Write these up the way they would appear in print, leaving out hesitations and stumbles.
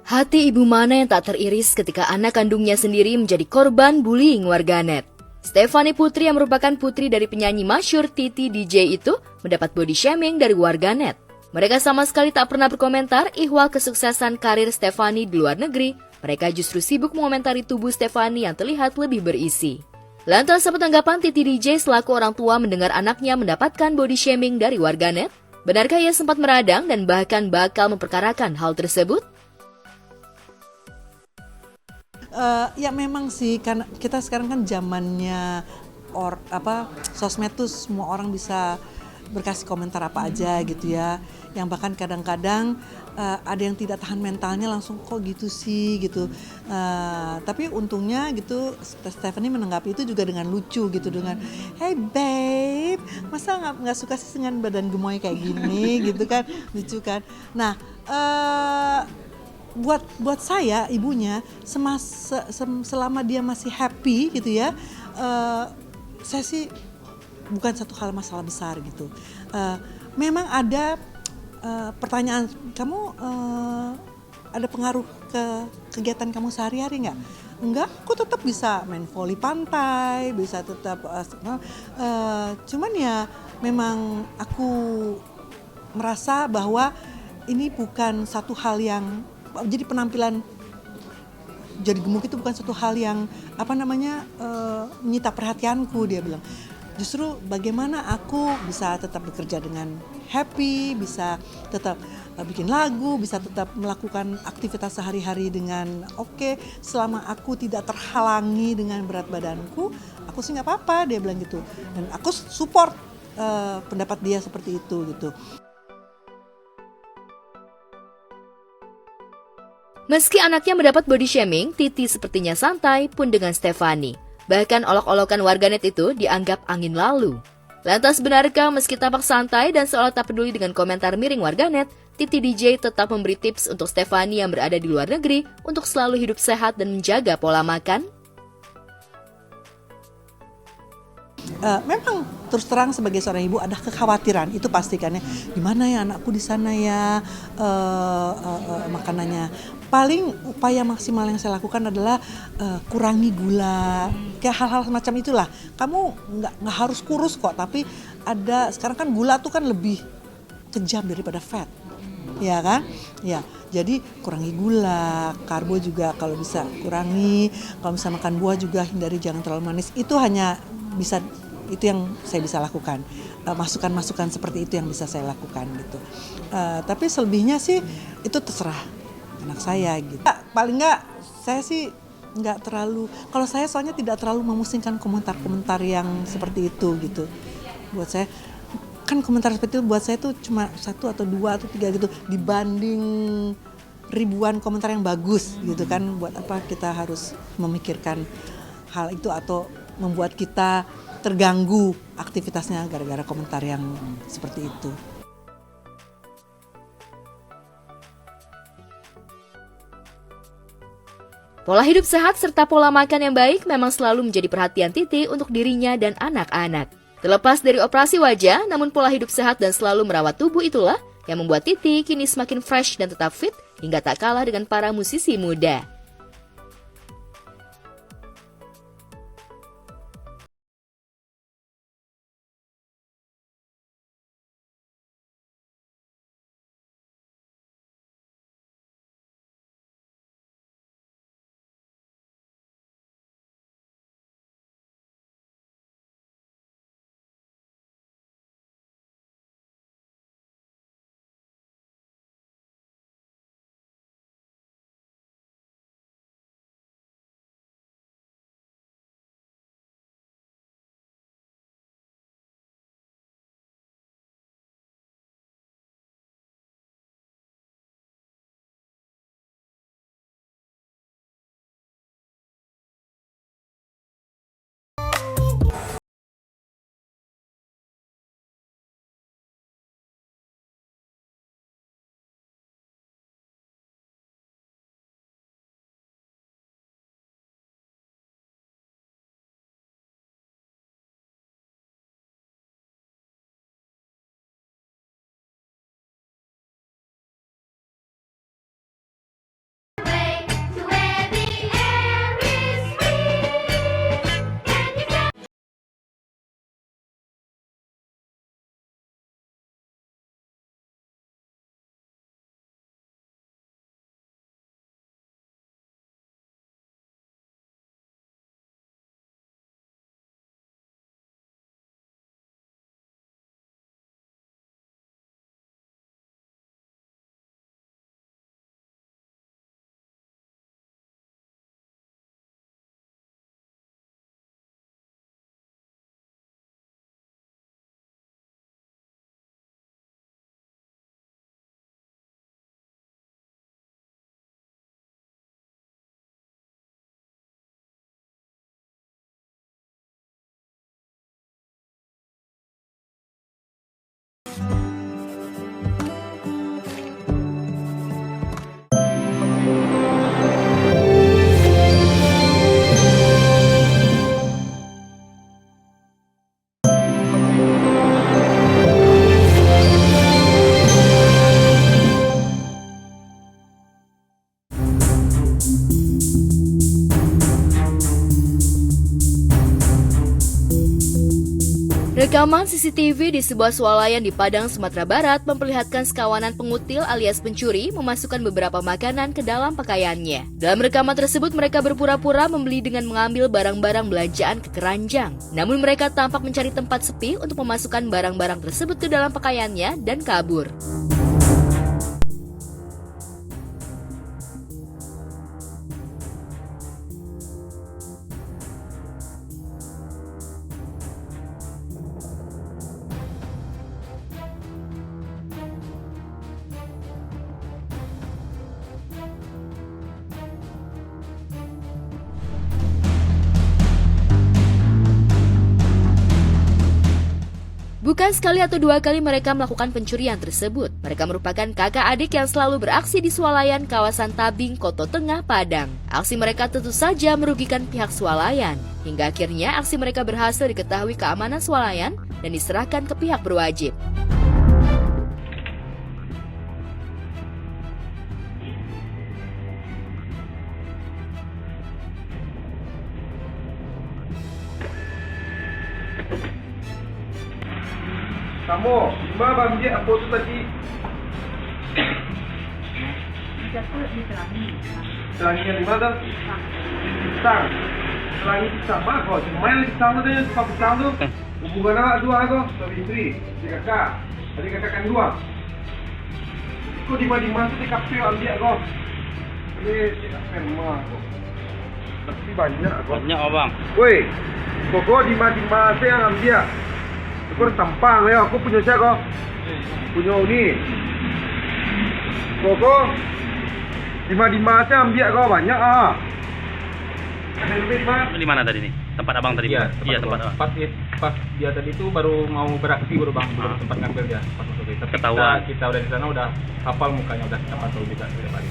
Hati ibu mana yang tak teriris ketika anak kandungnya sendiri menjadi korban bullying warganet. Stefany Putri yang merupakan putri dari penyanyi masyhur Titi DJ itu mendapat body shaming dari warganet. Mereka sama sekali tak pernah berkomentar ihwal kesuksesan karir Stefany di luar negeri. Mereka justru sibuk mengomentari tubuh Stefany yang terlihat lebih berisi. Lantas apa tanggapan Titi DJ selaku orang tua mendengar anaknya mendapatkan body shaming dari warganet? Benarkah ia sempat meradang dan bahkan bakal memperkarakan hal tersebut? Ya memang sih, karena kita sekarang kan zamannya sosmed tuh semua orang bisa berkasih komentar apa aja gitu ya. Yang bahkan kadang-kadang ada yang tidak tahan mentalnya langsung kok gitu sih gitu. Tapi untungnya gitu Stefany menanggapi itu juga dengan lucu gitu, dengan hey babe, masa nggak suka sih dengan badan gemoy kayak gini gitu kan, lucu kan. Nah, buat saya ibunya selama dia masih happy gitu ya, saya sih bukan satu hal masalah besar gitu. Memang ada pertanyaan, kamu ada pengaruh ke kegiatan kamu sehari-hari nggak? Enggak, aku tetap bisa main voli pantai, bisa tetap cuman ya memang aku merasa bahwa ini bukan satu hal yang jadi penampilan jadi gemuk itu bukan satu hal yang menyita perhatianku, dia bilang. Justru bagaimana aku bisa tetap bekerja dengan happy, bisa tetap bikin lagu, bisa tetap melakukan aktivitas sehari-hari dengan oke, selama aku tidak terhalangi dengan berat badanku, aku sih nggak apa-apa, dia bilang gitu. Dan aku support pendapat dia seperti itu gitu. Meski anaknya mendapat body shaming, Titi sepertinya santai pun dengan Stefany. Bahkan olok-olokan warganet itu dianggap angin lalu. Lantas benarkah meski tampak santai dan seolah tak peduli dengan komentar miring warganet, Titi DJ tetap memberi tips untuk Stefany yang berada di luar negeri untuk selalu hidup sehat dan menjaga pola makan? Memang terus terang sebagai seorang ibu ada kekhawatiran, itu pastikannya gimana ya anakku di sana ya, makanannya. Paling upaya maksimal yang saya lakukan adalah kurangi gula, kayak hal-hal semacam itulah. Kamu nggak harus kurus kok, tapi ada sekarang kan gula tuh kan lebih kejam daripada fat, ya kan? Ya, jadi kurangi gula, karbo juga kalau bisa kurangi. Kalau bisa makan buah juga hindari, jangan terlalu manis. Itu yang saya bisa lakukan. Masukan-masukan seperti itu yang bisa saya lakukan gitu. Tapi selebihnya sih itu terserah anak saya gitu. Paling nggak saya sih nggak terlalu, kalau saya soalnya tidak terlalu memusingkan komentar-komentar yang seperti itu gitu. Buat saya kan komentar seperti itu buat saya tuh cuma 1 atau 2 atau 3 gitu dibanding ribuan komentar yang bagus gitu kan. Buat apa kita harus memikirkan hal itu atau membuat kita terganggu aktivitasnya gara-gara komentar yang seperti itu. Pola hidup sehat serta pola makan yang baik memang selalu menjadi perhatian Titi untuk dirinya dan anak-anak. Terlepas dari operasi wajah, namun pola hidup sehat dan selalu merawat tubuh itulah yang membuat Titi kini semakin fresh dan tetap fit hingga tak kalah dengan para musisi muda. Rekaman CCTV di sebuah swalayan di Padang, Sumatera Barat memperlihatkan sekawanan pengutil alias pencuri memasukkan beberapa makanan ke dalam pakaiannya. Dalam rekaman tersebut mereka berpura-pura membeli dengan mengambil barang-barang belanjaan ke keranjang. Namun mereka tampak mencari tempat sepi untuk memasukkan barang-barang tersebut ke dalam pakaiannya dan kabur. Bukan sekali atau dua kali mereka melakukan pencurian tersebut. Mereka merupakan kakak adik yang selalu beraksi di swalayan kawasan Tabing, Koto Tengah, Padang. Aksi mereka tentu saja merugikan pihak swalayan. Hingga akhirnya aksi mereka berhasil diketahui keamanan swalayan dan diserahkan ke pihak berwajib. Kamu, gimana Bang Jek, apa itu tadi? Jatuh di Selangi. Selangi yang di mana? Pisang. Selangi pisang, mak kok. Main pisang tu dia, suka pisang tu. Hubungan awak dua kau, suami isteri, adik kakak. Adik kakak kan dua. Kau di mana tu di kafe ambil kau. Ini tidak memang kau. Tapi banyak kau. Banyak abang. Woi, kau di mana yang ambil? Kau tampang ya, aku punya siapa kau? Punya ni. Kau di mana ambil kau banyak ah. Ada lebih mas. Di mana tadi nih? Tempat abang tadi? Iya, tempat abang. Pas dia tadi itu baru mau beraksi baru bang, belum sempat ngambil dia pas masuk itu. Tapi Ketahuan. kita udah di sana udah hafal mukanya, udah kita pantau juga setiap hari.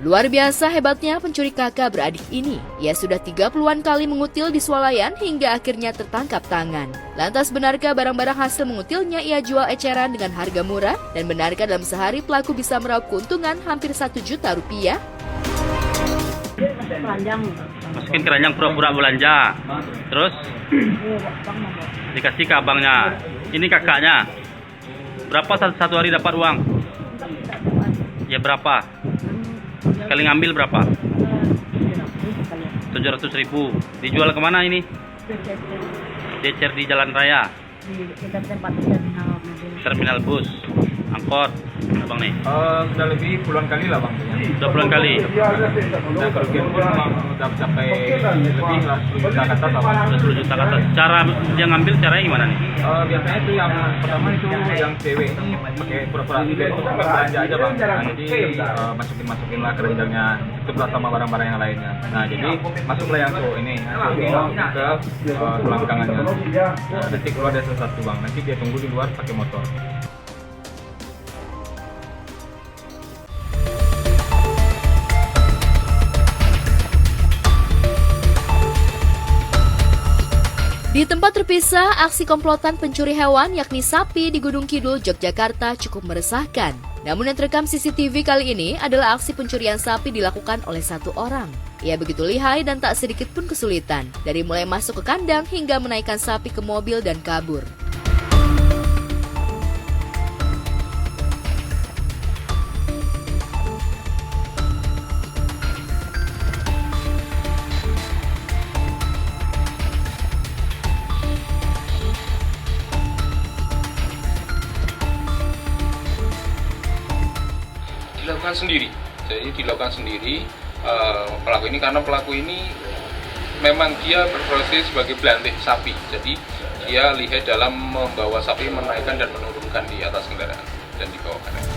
Luar biasa hebatnya pencuri kakak beradik ini. Ia sudah 30-an kali mengutil di swalayan hingga akhirnya tertangkap tangan. Lantas benarkah barang-barang hasil mengutilnya ia jual eceran dengan harga murah? Dan benarkah dalam sehari pelaku bisa meraup keuntungan hampir 1 juta rupiah? Telanjang. Masukin keranjang pura-pura belanja. Terus Bang mau. dikasih ke abangnya. Ini kakaknya. Berapa satu hari dapat uang? Ya berapa? Sekali ngambil berapa? 700.000. Dijual kemana ini? Decer di jalan raya. Di dekat tempat terminal mobil. Terminal bus. Angkot. Abang nih. Sudah lebih puluhan kali lah bang. Udah puluhan kali. Nah kerugian pun memang udah mencapai lebih lah 10 juta ke atas lah bang. Udah 10 juta ke atas. Cara dia ngambil caranya gimana nih? Biasanya itu yang pertama itu yang cewek ini pakai pura-pura tidak belanja aja bang. Nah, jadi masukin lah keranjangnya, tutuplah sama barang-barang yang lainnya. Nah jadi masuklah yang cowok ini ke selangkangannya. Nah, nanti keluar ada satu bang. Nanti dia tunggu di luar pakai motor. Di tempat terpisah, aksi komplotan pencuri hewan yakni sapi di Gunung Kidul, Yogyakarta cukup meresahkan. Namun yang terekam CCTV kali ini adalah aksi pencurian sapi dilakukan oleh satu orang. Ia begitu lihai dan tak sedikit pun kesulitan, dari mulai masuk ke kandang hingga menaikkan sapi ke mobil dan kabur. Dilakukan sendiri. Jadi dilakukan sendiri pelaku ini, karena pelaku ini memang dia berprofesi sebagai belantik sapi. Jadi dia lihai dalam membawa sapi, menaikkan dan menurunkan di atas kendaraan dan dibawa ke kendaraan.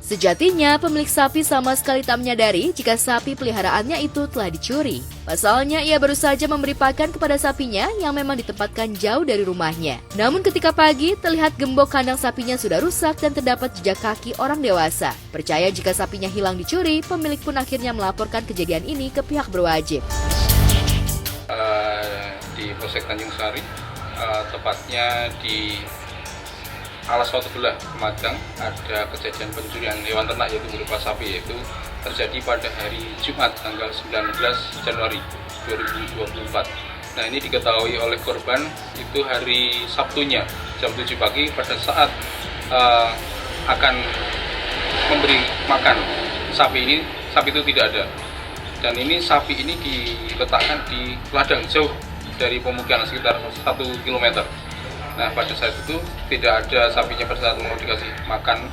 Sejatinya, pemilik sapi sama sekali tak menyadari jika sapi peliharaannya itu telah dicuri. Pasalnya, ia baru saja memberi pakan kepada sapinya yang memang ditempatkan jauh dari rumahnya. Namun ketika pagi, terlihat gembok kandang sapinya sudah rusak dan terdapat jejak kaki orang dewasa. Percaya jika sapinya hilang dicuri, pemilik pun akhirnya melaporkan kejadian ini ke pihak berwajib. Di Polsek Tanjung Sari, tepatnya di alas suatu belah Magang ada kejadian pencurian hewan ternak yaitu berupa sapi, yaitu terjadi pada hari Jumat tanggal 19 Januari 2024. Nah, ini diketahui oleh korban itu hari Sabtunya jam 7 pagi pada saat akan memberi makan sapi itu tidak ada. Dan ini sapi ini diletakkan di ladang jauh dari pemukiman sekitar 1 km. Nah, pada saat itu tidak ada sapinya pada saat mau dikasih makan,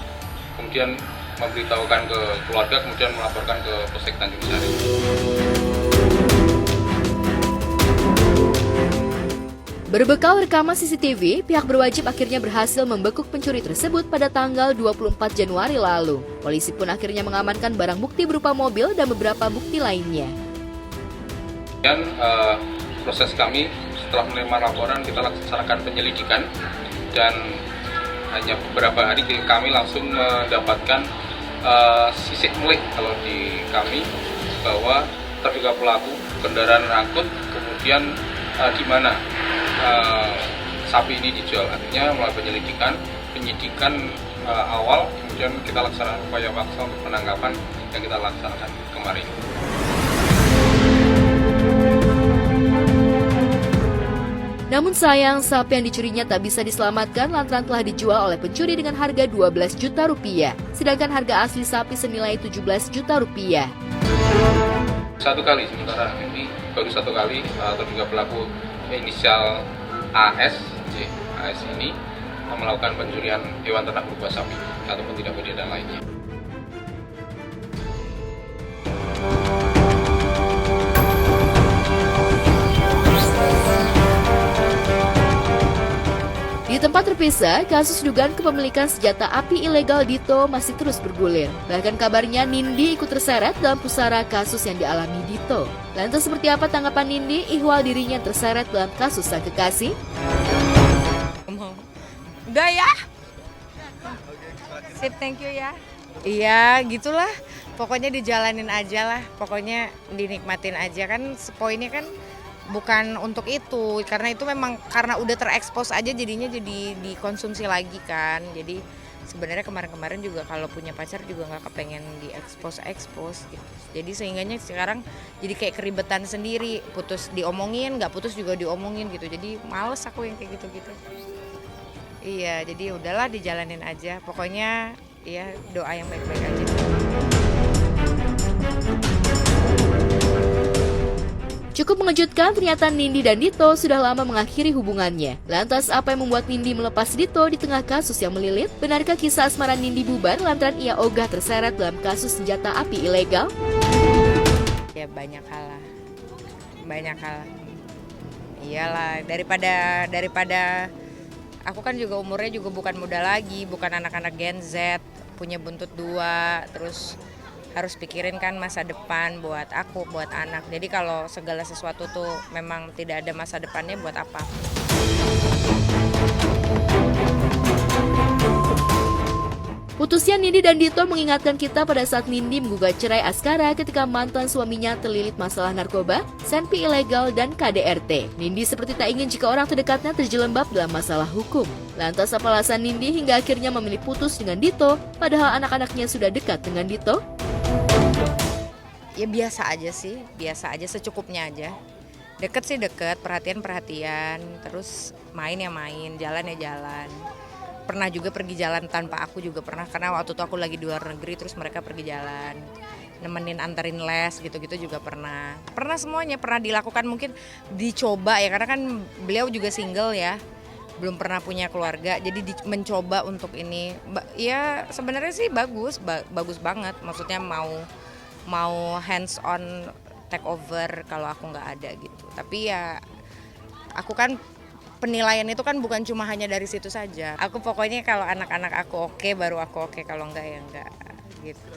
kemudian memberitahukan ke keluarga, kemudian melaporkan ke Polsek Tanjung Sari. Berbekal rekaman CCTV, pihak berwajib akhirnya berhasil membekuk pencuri tersebut pada tanggal 24 Januari lalu. Polisi pun akhirnya mengamankan barang bukti berupa mobil dan beberapa bukti lainnya. Dan proses kami setelah menerima laporan, kita laksanakan penyelidikan, dan hanya beberapa hari kami langsung mendapatkan sisik melih kalau di kami bahwa terduga pelaku kendaraan angkut, kemudian di mana sapi ini dijual. Artinya melalui penyidikan awal, kemudian kita laksanakan upaya paksa untuk penangkapan yang kita laksanakan kemarin. Namun sayang, sapi yang dicurinya tak bisa diselamatkan lantaran telah dijual oleh pencuri dengan harga 12 juta rupiah, sedangkan harga asli sapi senilai 17 juta rupiah. Satu kali, sementara ini baru satu kali terduga pelaku inisial AS ini melakukan pencurian hewan ternak berupa sapi ataupun tidak berdaya lainnya. Di tempat terpisah, kasus dugaan kepemilikan senjata api ilegal Dito masih terus bergulir. Bahkan kabarnya Nindi ikut terseret dalam pusara kasus yang dialami Dito. Lantas seperti apa tanggapan Nindi ihwal dirinya terseret dalam kasus sang kekasih? Udah ya? Sip, thank you ya. Iya, gitulah. Pokoknya dijalanin aja lah. Pokoknya dinikmatin aja kan. Poinnya kan bukan untuk itu, karena itu memang karena udah terekspos aja jadinya jadi dikonsumsi lagi kan. Jadi sebenarnya kemarin-kemarin juga kalau punya pacar juga nggak kepengen diekspos gitu. Jadi sehingganya sekarang jadi kayak keribetan sendiri, putus diomongin, nggak putus juga diomongin gitu. Jadi males aku yang kayak gitu-gitu. Iya, jadi udahlah dijalanin aja. Pokoknya ya doa yang baik-baik aja. Cukup mengejutkan, ternyata Nindi dan Dito sudah lama mengakhiri hubungannya. Lantas apa yang membuat Nindi melepas Dito di tengah kasus yang melilit? Benarkah kisah asmara Nindi bubar lantaran ia ogah terseret dalam kasus senjata api ilegal? Ya banyak hal. Iyalah, daripada aku kan juga umurnya juga bukan muda lagi, bukan anak-anak Gen Z, punya buntut 2, terus harus pikirin kan masa depan buat aku, buat anak. Jadi kalau segala sesuatu tuh memang tidak ada masa depannya, buat apa? Putusnya Nindi dan Dito mengingatkan kita pada saat Nindi menggugat cerai Askara ketika mantan suaminya terlilit masalah narkoba, senpi ilegal, dan KDRT. Nindi seperti tak ingin jika orang terdekatnya terjelembab dalam masalah hukum. Lantas apa alasan Nindi hingga akhirnya memilih putus dengan Dito, padahal anak-anaknya sudah dekat dengan Dito? Ya biasa aja secukupnya aja. Deket sih deket, perhatian, terus main ya main, jalan ya jalan. Pernah juga pergi jalan tanpa aku juga pernah, karena waktu itu aku lagi di luar negeri terus mereka pergi jalan. Nemenin anterin les gitu-gitu juga pernah. Pernah semuanya, pernah dilakukan, mungkin dicoba ya, karena kan beliau juga single ya. Belum pernah punya keluarga, jadi mencoba untuk ini. Ya sebenarnya sih bagus banget. Maksudnya mau hands on take over kalau aku nggak ada gitu. Tapi ya aku kan penilaian itu kan bukan cuma hanya dari situ saja. Aku pokoknya kalau anak-anak aku oke, baru aku oke, kalau enggak ya enggak gitu.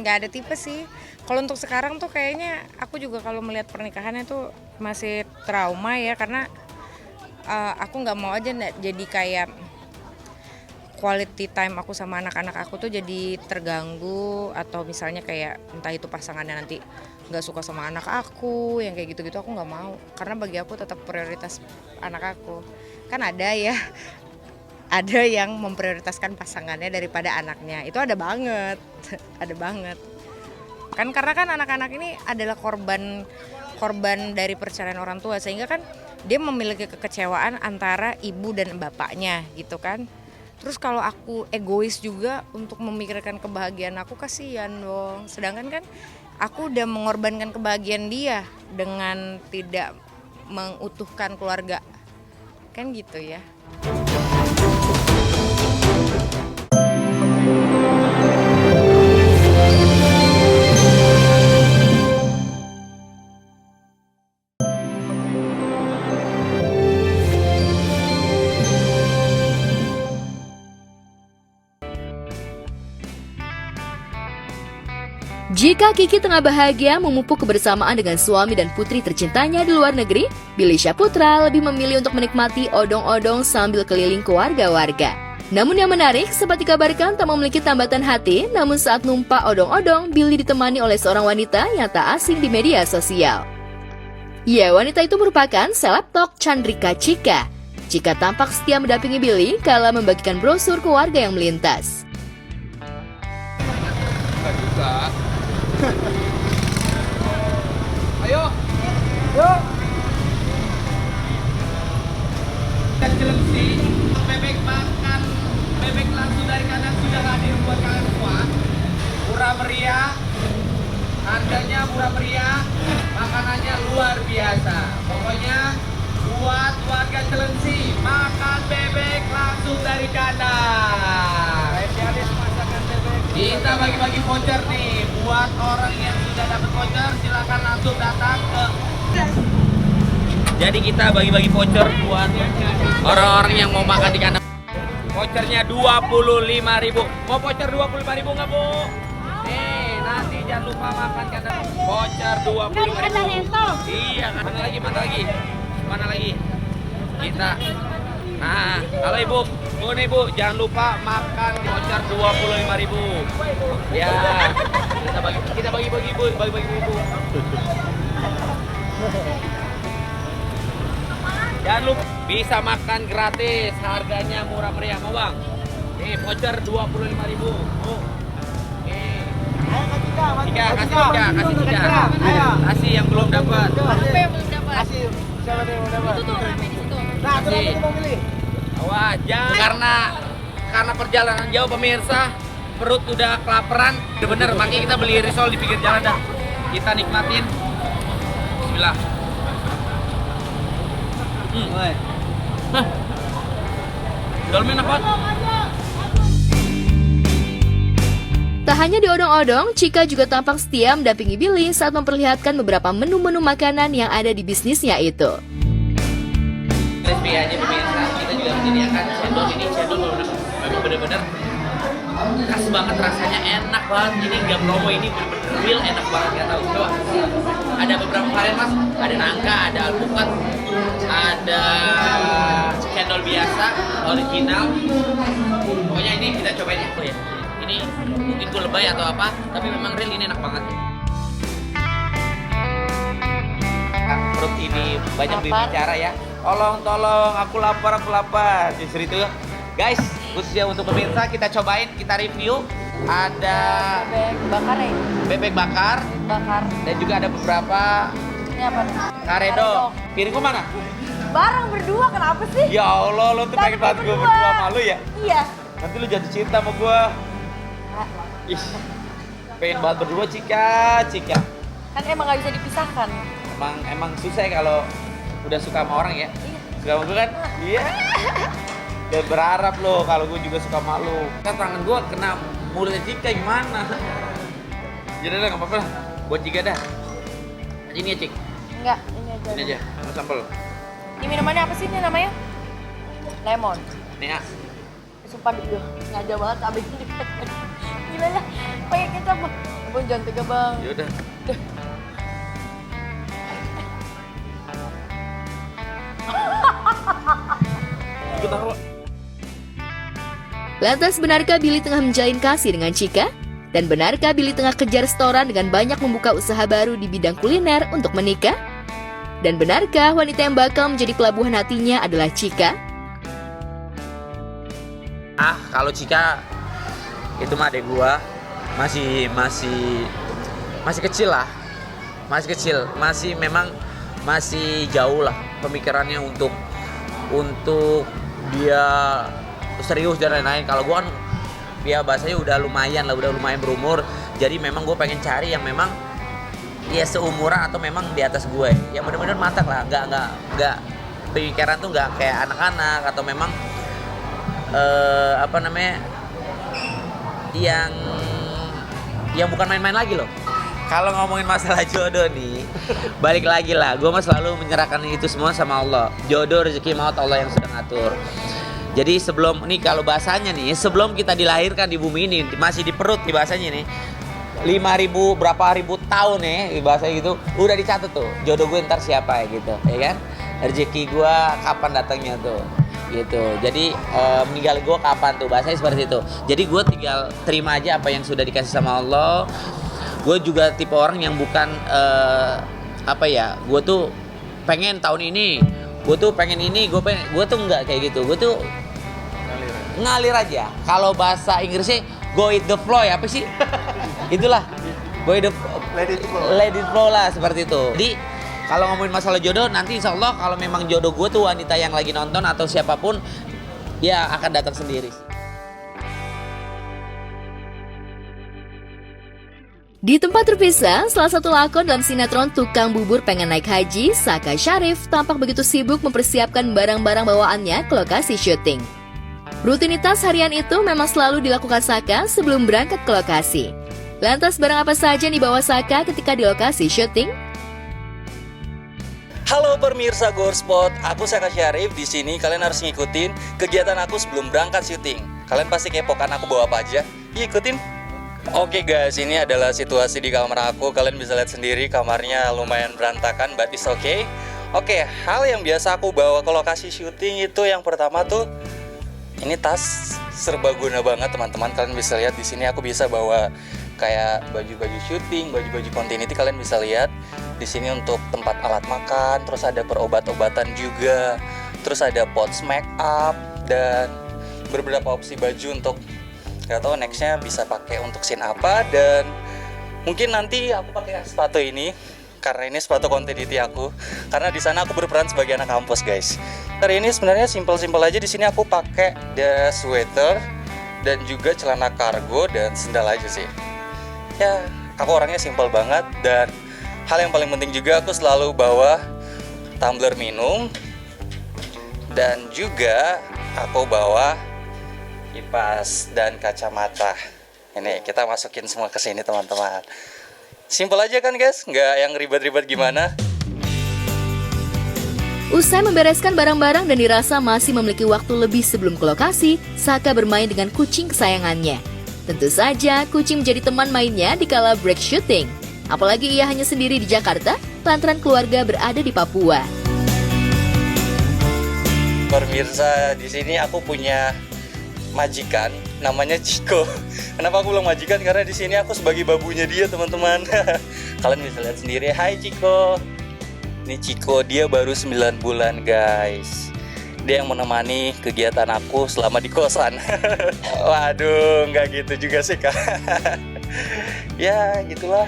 Nggak ada tipe sih. Kalau untuk sekarang tuh kayaknya aku juga kalau melihat pernikahannya tuh masih trauma ya, karena aku nggak mau aja jadi kayak quality time aku sama anak-anak aku tuh jadi terganggu, atau misalnya kayak entah itu pasangannya nanti nggak suka sama anak aku yang kayak gitu-gitu, aku nggak mau, karena bagi aku tetap prioritas anak aku. Kan ada ya ada yang memprioritaskan pasangannya daripada anaknya. Itu ada banget. Ada banget. Kan karena kan anak-anak ini adalah korban dari perceraian orang tua, sehingga kan dia memiliki kekecewaan antara ibu dan bapaknya gitu kan. Terus kalau aku egois juga untuk memikirkan kebahagiaan aku, kasihan dong. Sedangkan kan aku udah mengorbankan kebahagiaan dia dengan tidak mengutuhkan keluarga. Kan gitu ya. Jika Kiki tengah bahagia memupuk kebersamaan dengan suami dan putri tercintanya di luar negeri, Billy Syahputra lebih memilih untuk menikmati odong-odong sambil keliling ke warga-warga. Namun yang menarik, sempat dikabarkan tak memiliki tambatan hati, namun saat numpak odong-odong, Billy ditemani oleh seorang wanita yang tak asing di media sosial. Ya, wanita itu merupakan selebtok Chandrika Chika. Chika tampak setia mendampingi Billy kala membagikan brosur ke warga yang melintas. Ayo. Yuk. Excellency, bebek makan, bebek langsung dari kandang sudah hadir buat kalian semua. Murah meriah, harganya murah meriah, makanannya luar biasa. Pokoknya buat warga Excellency, makan bebek langsung dari kandang. Kita bagi-bagi voucher nih buat orang yang sudah dapat voucher, silakan langsung datang ke. Jadi kita bagi-bagi voucher buat orang-orang yang mau makan di kandang. Vouchernya 25.000. Mau voucher 25.000 nggak, Bu? Nih, nanti jangan lupa makan kandang. Voucher 25.000. Iya, mana lagi? Mana lagi? Kita. Nah, halo Ibu. Bu nih Bu, jangan lupa makan voucher 25.000. Ya, kita bagi-bagi Bu, bagi-bagi Bu. Jangan lupa bisa makan gratis, harganya murah meriah, mau Bang? Nih voucher 25.000. Bu. Nih. Kasih tiga. Kasih yang belum dapat. Apa yang belum dapat? Kasih. Siapa nih yang mau dapat? Itu tuh rame di situ. Nah, itu lagi mau pilih. Wah, jangan. Karena perjalanan jauh pemirsa, perut udah kelaparan. Bener, makanya kita beli risol di pinggir jalan dah. Kita nikmatin. Bismillah. Dalamnya enak banget. Tak hanya di odong-odong, Chika juga tampak setia mendampingi Billy saat memperlihatkan beberapa menu-menu makanan yang ada di bisnisnya itu. Crispy aja pemirsa, kita juga menyediakan cendol. Ini cendol memang bener-bener khas banget, rasanya enak banget. Ini nggak promo, ini bener-bener real enak banget, nggak tahu. Coba, ada beberapa varian Mas, ada nangka, ada alpukat, ada cendol biasa, original. Pokoknya ini kita cobain ya. Oh ya, ini mungkin gue lebay atau apa, tapi memang real ini enak banget. Perut ini banyak berbicara ya. Tolong, aku lapar. Justru itu, guys, khususnya untuk pemirsa kita cobain, kita review. Ada bebek bakar, dan juga ada beberapa. Ini apa nih? Karedo. Piringku mana? Bareng berdua, kenapa sih? Ya Allah, lo tuh pengen banget gue berdua sama lu ya? Iya. Nanti lu jatuh cinta sama gue. Ih, pengen banget berdua, Chika. Kan emang gak bisa dipisahkan. Emang susah ya kalau udah suka sama orang ya? Suka sama gue kan? Iya. Dan berharap lo kalau gue juga suka sama lo. Kan tangan gue kena mulutnya Chika gimana? Jadi lah, nggak apa-apa lah. Buat Chika dah. Ini ya, Cik? Enggak, ini aja. Ini aja, mau sampel. Ini minumannya apa sih ini namanya? Lemon. Nih, ah. Sumpah dulu, ngajak banget abis ini. Gila lah, pakai kecap bang. Abang jangan tega bang. Yaudah. Lantas benarkah Billy tengah menjalin kasih dengan Chika? Dan benarkah Billy tengah kejar setoran dengan banyak membuka usaha baru di bidang kuliner untuk menikah? Dan benarkah wanita yang bakal menjadi pelabuhan hatinya adalah Chika? Kalau Cika itu mah adek gua masih kecil lah. Masih jauh lah pemikirannya untuk dia serius dan lain-lain. Kalau gua kan ya bahasanya udah lumayan berumur. Jadi memang gue pengen cari yang memang ya seumuran atau memang di atas gue, yang benar-benar matang lah, nggak pemikiran tuh nggak kayak anak-anak atau memang yang bukan main-main lagi loh. Kalau ngomongin masalah jodoh nih, balik lagi lah, gue mah selalu menyerahkan itu semua sama Allah. Jodoh, rezeki, maut Allah yang sudah ngatur. Jadi sebelum ini, kalau bahasanya nih, sebelum kita dilahirkan di bumi ini, masih di perut di bahasanya nih, 5.000 berapa ribu tahun nih bahasa gitu, udah dicatat tuh jodoh gue ntar siapa ya gitu, ya kan? Rezeki gue kapan datangnya tuh, gitu. Jadi meninggal gue kapan tuh, bahasanya seperti itu. Jadi gue tinggal terima aja apa yang sudah dikasih sama Allah. Gue juga tipe orang yang bukan gue tuh pengen tahun ini, gue tuh pengen ini, gue tuh nggak kayak gitu. Gue tuh ngalir aja. Kalau bahasa Inggrisnya go with the flow ya, apa sih? Itulah, go with the let it flow lah, seperti itu. Jadi kalau ngomongin masalah jodoh, nanti insya Allah kalau memang jodoh gue tuh wanita yang lagi nonton atau siapapun, ya akan datang sendiri. Di tempat terpisah, salah satu lakon dalam sinetron Tukang Bubur Pengen Naik Haji, Saka Syarif tampak begitu sibuk mempersiapkan barang-barang bawaannya ke lokasi syuting. Rutinitas harian itu memang selalu dilakukan Saka sebelum berangkat ke lokasi. Lantas barang apa saja yang dibawa Saka ketika di lokasi syuting? Halo pemirsa Gorspot, aku Saka Syarif. Di sini kalian harus ngikutin kegiatan aku sebelum berangkat syuting. Kalian pasti kepo kan aku bawa apa aja? Ikutin. Oke guys, ini adalah situasi di kamar aku. Kalian bisa lihat sendiri, kamarnya lumayan berantakan, but it's okay. Oke, hal yang biasa aku bawa ke lokasi syuting itu yang pertama tuh, ini tas serbaguna banget teman-teman. Kalian bisa lihat di sini aku bisa bawa kayak baju-baju syuting, baju-baju continuity. Kalian bisa lihat di sini untuk tempat alat makan, terus ada perobat-obatan juga, terus ada pouch make up dan beberapa opsi baju untuk nggak tahu nextnya bisa pakai untuk scene apa. Dan mungkin nanti aku pakai sepatu ini karena ini sepatu continuity aku, karena di sana aku berperan sebagai anak kampus guys. Hari ini sebenarnya simpel-simpel aja. Di sini aku pakai the sweater dan juga celana kargo dan sendal aja sih. Ya, aku orangnya simpel banget. Dan hal yang paling penting juga, aku selalu bawa tumbler minum. Dan juga aku bawa kipas dan kacamata. Ini kita masukin semua ke sini teman-teman. Simpel aja kan guys, nggak yang ribet-ribet gimana. Usai membereskan barang-barang dan dirasa masih memiliki waktu lebih sebelum ke lokasi, Saka bermain dengan kucing kesayangannya. Tentu saja, kucing menjadi teman mainnya di kala break syuting. Apalagi ia hanya sendiri di Jakarta, lantaran keluarga berada di Papua. Pemirsa, di sini aku punya majikan, namanya Ciko. Kenapa aku bilang majikan? Karena di sini aku sebagai babunya dia, teman-teman. Kalian bisa lihat sendiri. Hai Ciko. Ini Ciko, dia baru 9 bulan, guys. Dia yang menemani kegiatan aku selama di kosan. Waduh, nggak gitu juga sih, Kak. Ya, gitulah.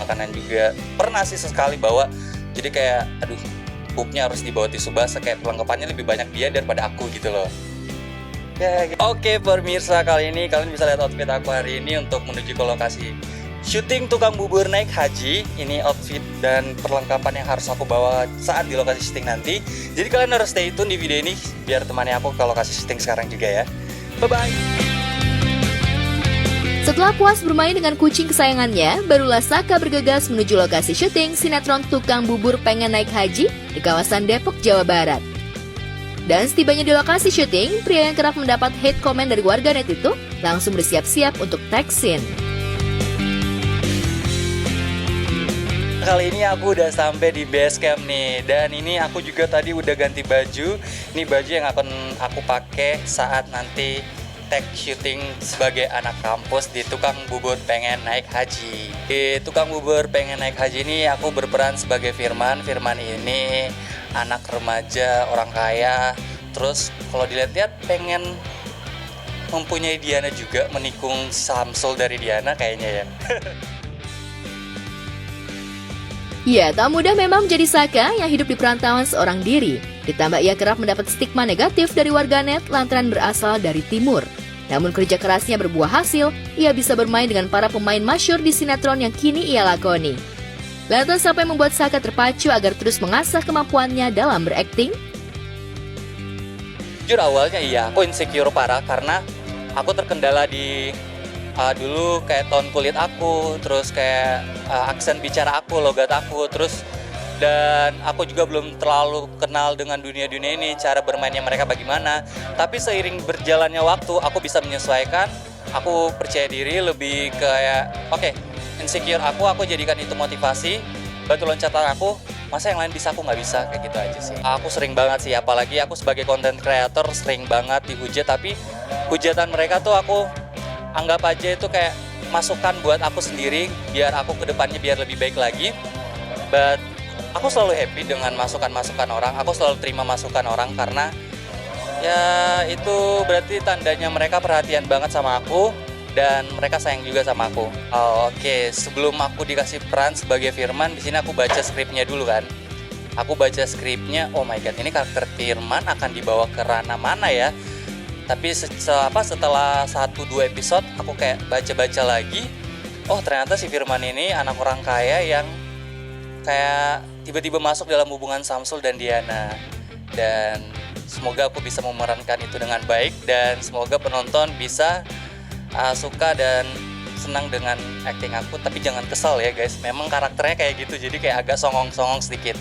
Makanan juga pernah sih sesekali bawa. Jadi kayak, aduh, pupnya harus dibawa tisu basah. Kayak perlengkapannya lebih banyak dia daripada aku gitu loh. Ya, gitu. Oke, pemirsa, kali ini kalian bisa lihat outfit aku hari ini untuk menuju ke lokasi syuting Tukang Bubur Naik Haji. Ini outfit dan perlengkapan yang harus aku bawa saat di lokasi syuting nanti. Jadi kalian harus stay tune di video ini biar temani aku ke lokasi syuting sekarang juga ya. Bye-bye. Setelah puas bermain dengan kucing kesayangannya, barulah Saka bergegas menuju lokasi syuting sinetron Tukang Bubur Pengen Naik Haji di kawasan Depok, Jawa Barat. Dan setibanya di lokasi syuting, pria yang kerap mendapat hate comment dari warganet itu langsung bersiap-siap untuk tag scene. Kali ini aku udah sampai di base camp nih. Dan ini aku juga tadi udah ganti baju. Ini baju yang akan aku pakai saat nanti tag syuting sebagai anak kampus di Tukang Bubur Pengen Naik Haji. Di Tukang Bubur Pengen Naik Haji ini aku berperan sebagai Firman. Firman ini anak remaja orang kaya. Terus kalau dilihat-lihat pengen mempunyai Diana juga, menikung Samsul dari Diana kayaknya ya. Ya, tak mudah memang menjadi Saka yang hidup di perantauan seorang diri. Ditambah ia kerap mendapat stigma negatif dari warganet lantaran berasal dari timur. Namun kerja kerasnya berbuah hasil, ia bisa bermain dengan para pemain masyhur di sinetron yang kini ia lakoni. Lantas apa yang membuat Saka terpacu agar terus mengasah kemampuannya dalam berakting? Jujur awalnya iya, aku insecure parah karena aku terkendala di dulu kayak tone kulit aku, terus kayak aksen bicara aku, logat aku, terus dan aku juga belum terlalu kenal dengan dunia-dunia ini, cara bermainnya mereka bagaimana. Tapi seiring berjalannya waktu, aku bisa menyesuaikan, aku percaya diri lebih kayak oke, insecure aku jadikan itu motivasi, batu loncatan aku, masa yang lain bisa aku nggak bisa, kayak gitu aja sih. Aku sering banget sih, apalagi aku sebagai content creator sering banget dihujat, tapi hujatan mereka tuh aku anggap aja itu kayak masukan buat aku sendiri, biar aku ke depannya biar lebih baik lagi. But aku selalu happy dengan masukan-masukan orang, aku selalu terima masukan orang karena ya itu berarti tandanya mereka perhatian banget sama aku dan mereka sayang juga sama aku. Oke, sebelum aku dikasih peran sebagai Firman, di sini aku baca skripnya dulu kan. Aku baca skripnya, oh my god, ini karakter Firman akan dibawa ke ranah mana ya? Tapi setelah 1-2 episode aku kayak baca-baca lagi, oh ternyata si Firman ini anak orang kaya yang kayak tiba-tiba masuk dalam hubungan Samsul dan Diana. Dan semoga aku bisa memerankan itu dengan baik dan semoga penonton bisa suka dan senang dengan acting aku, tapi jangan kesal ya guys, memang karakternya kayak gitu, jadi kayak agak songong-songong sedikit.